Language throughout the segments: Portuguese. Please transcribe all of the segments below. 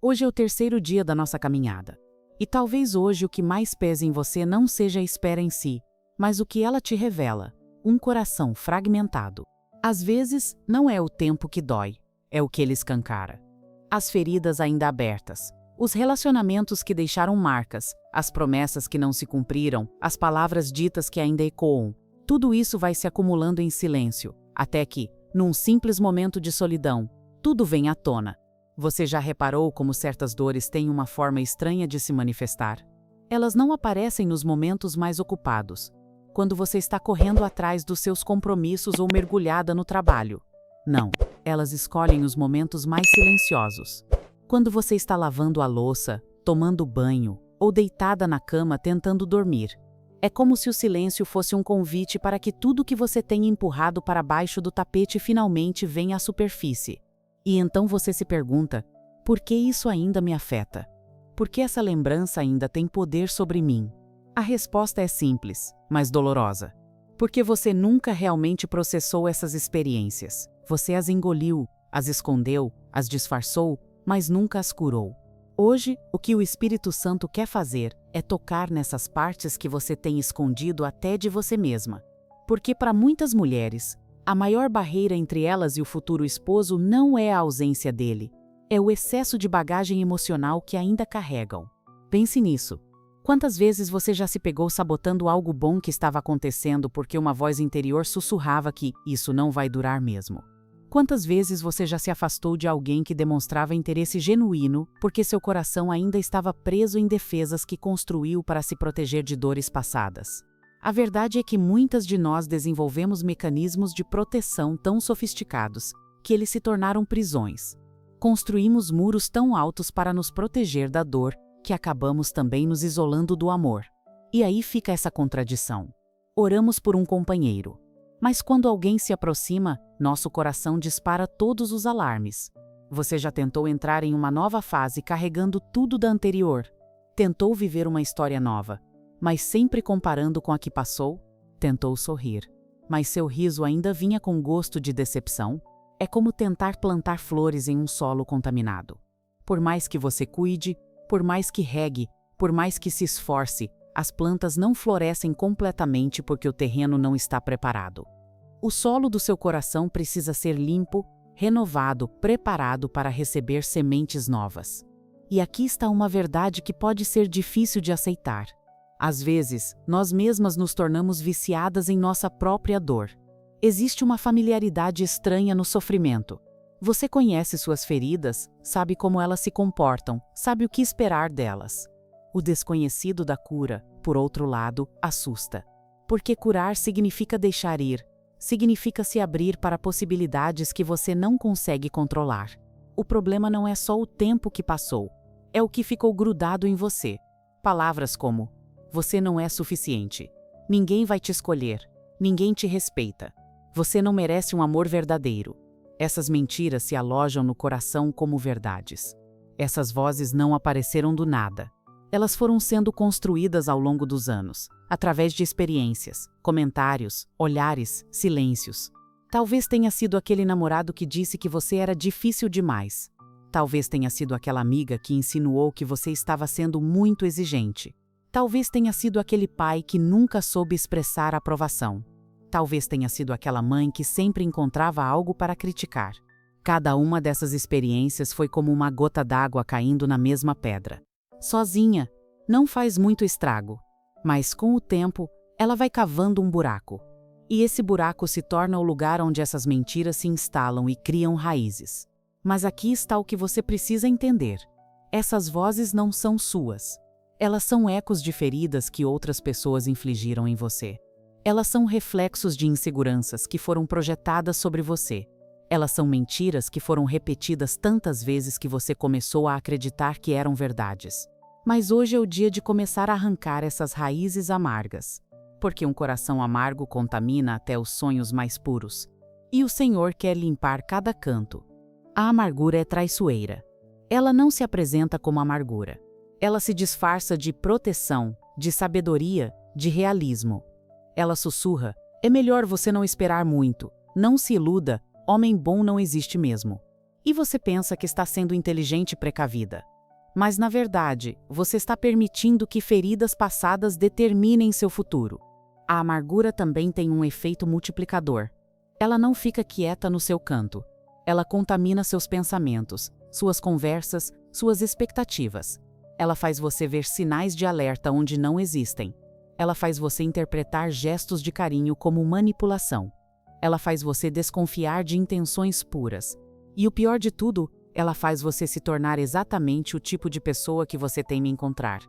Hoje é o terceiro dia da nossa caminhada. E talvez hoje o que mais pese em você não seja a espera em si, mas o que ela te revela: um coração fragmentado. Às vezes, não é o tempo que dói, é o que ele escancara. As feridas ainda abertas, os relacionamentos que deixaram marcas, as promessas que não se cumpriram, as palavras ditas que ainda ecoam. Tudo isso vai se acumulando em silêncio, até que, num simples momento de solidão, tudo vem à tona. Você já reparou como certas dores têm uma forma estranha de se manifestar? Elas não aparecem nos momentos mais ocupados, quando você está correndo atrás dos seus compromissos ou mergulhada no trabalho. Não, elas escolhem os momentos mais silenciosos. Quando você está lavando a louça, tomando banho ou deitada na cama tentando dormir. É como se o silêncio fosse um convite para que tudo que você tem empurrado para baixo do tapete finalmente venha à superfície. E então você se pergunta: por que isso ainda me afeta? Por que essa lembrança ainda tem poder sobre mim? A resposta é simples, mas dolorosa. Porque você nunca realmente processou essas experiências. Você as engoliu, as escondeu, as disfarçou, mas nunca as curou. Hoje, o que o Espírito Santo quer fazer é tocar nessas partes que você tem escondido até de você mesma. Porque para muitas mulheres, a maior barreira entre elas e o futuro esposo não é a ausência dele, é o excesso de bagagem emocional que ainda carregam. Pense nisso. Quantas vezes você já se pegou sabotando algo bom que estava acontecendo porque uma voz interior sussurrava que isso não vai durar mesmo? Quantas vezes você já se afastou de alguém que demonstrava interesse genuíno porque seu coração ainda estava preso em defesas que construiu para se proteger de dores passadas? A verdade é que muitas de nós desenvolvemos mecanismos de proteção tão sofisticados que eles se tornaram prisões. Construímos muros tão altos para nos proteger da dor que acabamos também nos isolando do amor. E aí fica essa contradição. Oramos por um companheiro, mas quando alguém se aproxima, nosso coração dispara todos os alarmes. Você já tentou entrar em uma nova fase carregando tudo da anterior? Tentou viver uma história nova, mas sempre comparando com a que passou? Tentou sorrir, mas seu riso ainda vinha com gosto de decepção? É como tentar plantar flores em um solo contaminado. Por mais que você cuide, por mais que regue, por mais que se esforce, as plantas não florescem completamente porque o terreno não está preparado. O solo do seu coração precisa ser limpo, renovado, preparado para receber sementes novas. E aqui está uma verdade que pode ser difícil de aceitar. Às vezes, nós mesmas nos tornamos viciadas em nossa própria dor. Existe uma familiaridade estranha no sofrimento. Você conhece suas feridas, sabe como elas se comportam, sabe o que esperar delas. O desconhecido da cura, por outro lado, assusta. Porque curar significa deixar ir, significa se abrir para possibilidades que você não consegue controlar. O problema não é só o tempo que passou, é o que ficou grudado em você. Palavras como: você não é suficiente, ninguém vai te escolher, ninguém te respeita, você não merece um amor verdadeiro. Essas mentiras se alojam no coração como verdades. Essas vozes não apareceram do nada. Elas foram sendo construídas ao longo dos anos, através de experiências, comentários, olhares, silêncios. Talvez tenha sido aquele namorado que disse que você era difícil demais. Talvez tenha sido aquela amiga que insinuou que você estava sendo muito exigente. Talvez tenha sido aquele pai que nunca soube expressar aprovação. Talvez tenha sido aquela mãe que sempre encontrava algo para criticar. Cada uma dessas experiências foi como uma gota d'água caindo na mesma pedra. Sozinha, não faz muito estrago, mas com o tempo, ela vai cavando um buraco. E esse buraco se torna o lugar onde essas mentiras se instalam e criam raízes. Mas aqui está o que você precisa entender. Essas vozes não são suas. Elas são ecos de feridas que outras pessoas infligiram em você. Elas são reflexos de inseguranças que foram projetadas sobre você. Elas são mentiras que foram repetidas tantas vezes que você começou a acreditar que eram verdades. Mas hoje é o dia de começar a arrancar essas raízes amargas. Porque um coração amargo contamina até os sonhos mais puros. E o Senhor quer limpar cada canto. A amargura é traiçoeira. Ela não se apresenta como amargura. Ela se disfarça de proteção, de sabedoria, de realismo. Ela sussurra: é melhor você não esperar muito, não se iluda, homem bom não existe mesmo. E você pensa que está sendo inteligente e precavida. Mas, na verdade, você está permitindo que feridas passadas determinem seu futuro. A amargura também tem um efeito multiplicador. Ela não fica quieta no seu canto. Ela contamina seus pensamentos, suas conversas, suas expectativas. Ela faz você ver sinais de alerta onde não existem. Ela faz você interpretar gestos de carinho como manipulação. Ela faz você desconfiar de intenções puras. E o pior de tudo, ela faz você se tornar exatamente o tipo de pessoa que você teme encontrar.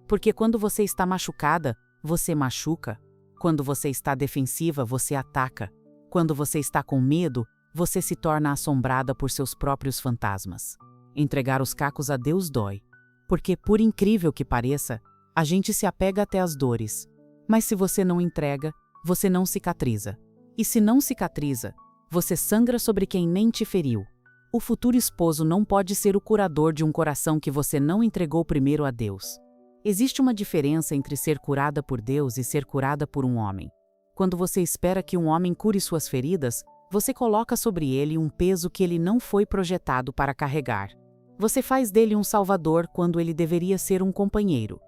Porque quando você está machucada, você machuca. Quando você está defensiva, você ataca. Quando você está com medo, você se torna assombrada por seus próprios fantasmas. Entregar os cacos a Deus dói. Porque, por incrível que pareça, a gente se apega até as dores. Mas se você não entrega, você não cicatriza. E se não cicatriza, você sangra sobre quem nem te feriu. O futuro esposo não pode ser o curador de um coração que você não entregou primeiro a Deus. Existe uma diferença entre ser curada por Deus e ser curada por um homem. Quando você espera que um homem cure suas feridas, você coloca sobre ele um peso que ele não foi projetado para carregar. Você faz dele um salvador quando ele deveria ser um companheiro.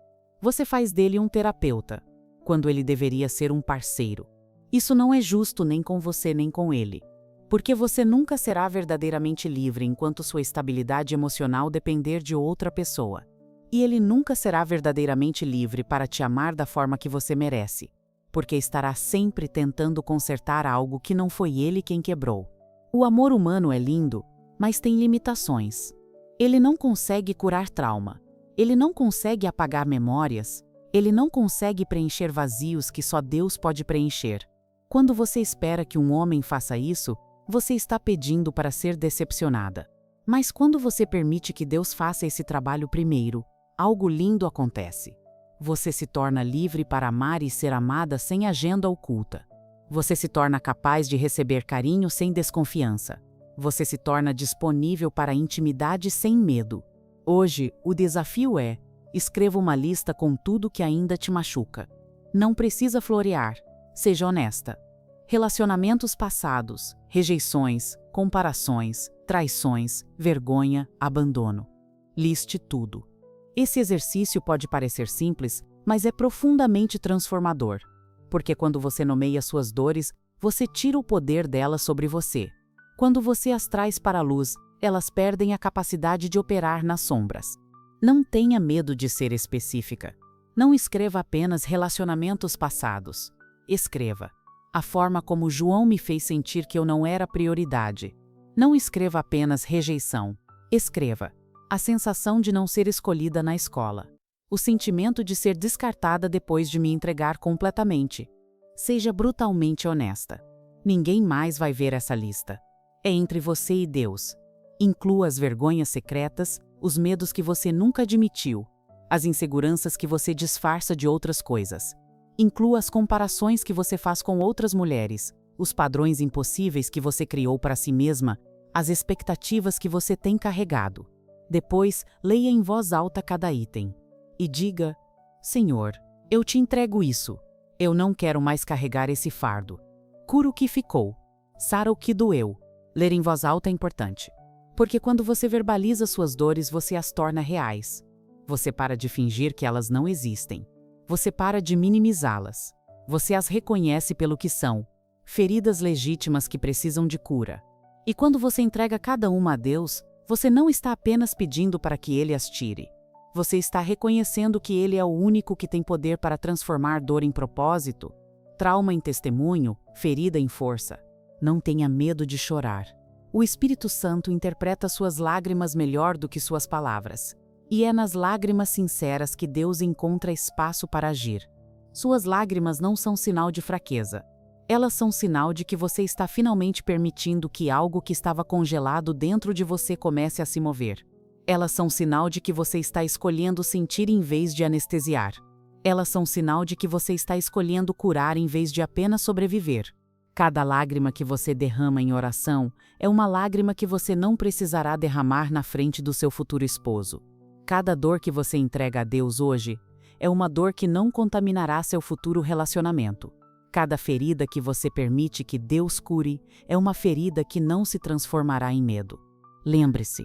Você faz dele um terapeuta, quando ele deveria ser um parceiro. Isso não é justo nem com você nem com ele. Porque você nunca será verdadeiramente livre enquanto sua estabilidade emocional depender de outra pessoa. E ele nunca será verdadeiramente livre para te amar da forma que você merece. Porque estará sempre tentando consertar algo que não foi ele quem quebrou. O amor humano é lindo, mas tem limitações. Ele não consegue curar trauma. Ele não consegue apagar memórias. Ele não consegue preencher vazios que só Deus pode preencher. Quando você espera que um homem faça isso, você está pedindo para ser decepcionada. Mas quando você permite que Deus faça esse trabalho primeiro, algo lindo acontece. Você se torna livre para amar e ser amada sem agenda oculta. Você se torna capaz de receber carinho sem desconfiança. Você se torna disponível para a intimidade sem medo. Hoje, o desafio é: escreva uma lista com tudo que ainda te machuca. Não precisa florear. Seja honesta. Relacionamentos passados, rejeições, comparações, traições, vergonha, abandono. Liste tudo. Esse exercício pode parecer simples, mas é profundamente transformador. Porque quando você nomeia suas dores, você tira o poder delas sobre você. Quando você as traz para a luz, elas perdem a capacidade de operar nas sombras. Não tenha medo de ser específica. Não escreva apenas relacionamentos passados. Escreva: a forma como João me fez sentir que eu não era prioridade. Não escreva apenas rejeição. Escreva: a sensação de não ser escolhida na escola. O sentimento de ser descartada depois de me entregar completamente. Seja brutalmente honesta. Ninguém mais vai ver essa lista. É entre você e Deus. Inclua as vergonhas secretas, os medos que você nunca admitiu, as inseguranças que você disfarça de outras coisas. Inclua as comparações que você faz com outras mulheres, os padrões impossíveis que você criou para si mesma, as expectativas que você tem carregado. Depois, leia em voz alta cada item. E diga: Senhor, eu te entrego isso. Eu não quero mais carregar esse fardo. Cura o que ficou. Sara o que doeu. Ler em voz alta é importante. Porque quando você verbaliza suas dores, você as torna reais. Você para de fingir que elas não existem. Você para de minimizá-las. Você as reconhece pelo que são: feridas legítimas que precisam de cura. E quando você entrega cada uma a Deus, você não está apenas pedindo para que Ele as tire. Você está reconhecendo que Ele é o único que tem poder para transformar dor em propósito, trauma em testemunho, ferida em força. Não tenha medo de chorar. O Espírito Santo interpreta suas lágrimas melhor do que suas palavras. E é nas lágrimas sinceras que Deus encontra espaço para agir. Suas lágrimas não são sinal de fraqueza. Elas são sinal de que você está finalmente permitindo que algo que estava congelado dentro de você comece a se mover. Elas são sinal de que você está escolhendo sentir em vez de anestesiar. Elas são sinal de que você está escolhendo curar em vez de apenas sobreviver. Cada lágrima que você derrama em oração é uma lágrima que você não precisará derramar na frente do seu futuro esposo. Cada dor que você entrega a Deus hoje é uma dor que não contaminará seu futuro relacionamento. Cada ferida que você permite que Deus cure é uma ferida que não se transformará em medo. Lembre-se,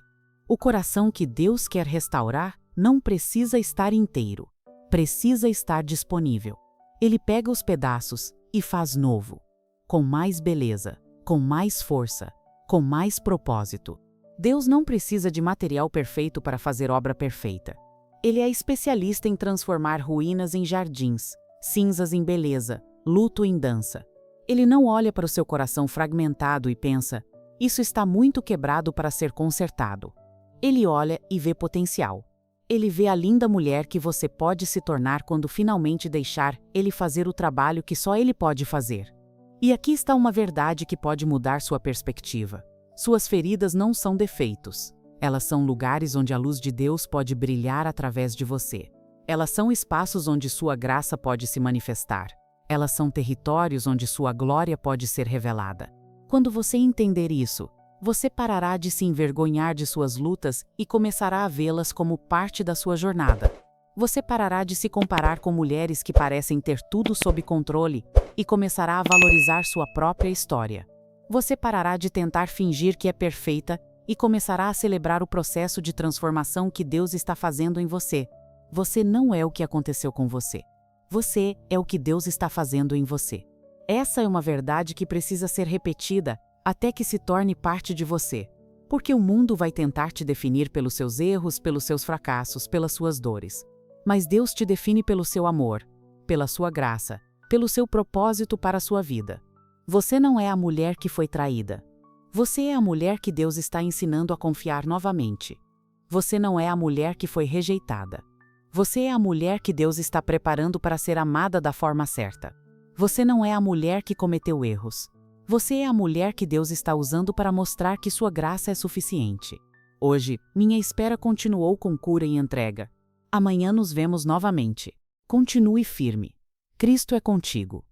o coração que Deus quer restaurar não precisa estar inteiro. Precisa estar disponível. Ele pega os pedaços e faz novo. Com mais beleza, com mais força, com mais propósito. Deus não precisa de material perfeito para fazer obra perfeita. Ele é especialista em transformar ruínas em jardins, cinzas em beleza, luto em dança. Ele não olha para o seu coração fragmentado e pensa: isso está muito quebrado para ser consertado. Ele olha e vê potencial. Ele vê a linda mulher que você pode se tornar quando finalmente deixar ele fazer o trabalho que só ele pode fazer. E aqui está uma verdade que pode mudar sua perspectiva. Suas feridas não são defeitos. Elas são lugares onde a luz de Deus pode brilhar através de você. Elas são espaços onde sua graça pode se manifestar. Elas são territórios onde sua glória pode ser revelada. Quando você entender isso, você parará de se envergonhar de suas lutas e começará a vê-las como parte da sua jornada. Você parará de se comparar com mulheres que parecem ter tudo sob controle e começará a valorizar sua própria história. Você parará de tentar fingir que é perfeita e começará a celebrar o processo de transformação que Deus está fazendo em você. Você não é o que aconteceu com você. Você é o que Deus está fazendo em você. Essa é uma verdade que precisa ser repetida até que se torne parte de você. Porque o mundo vai tentar te definir pelos seus erros, pelos seus fracassos, pelas suas dores. Mas Deus te define pelo seu amor, pela sua graça, pelo seu propósito para a sua vida. Você não é a mulher que foi traída. Você é a mulher que Deus está ensinando a confiar novamente. Você não é a mulher que foi rejeitada. Você é a mulher que Deus está preparando para ser amada da forma certa. Você não é a mulher que cometeu erros. Você é a mulher que Deus está usando para mostrar que sua graça é suficiente. Hoje, minha espera continuou com cura e entrega. Amanhã nos vemos novamente. Continue firme. Cristo é contigo.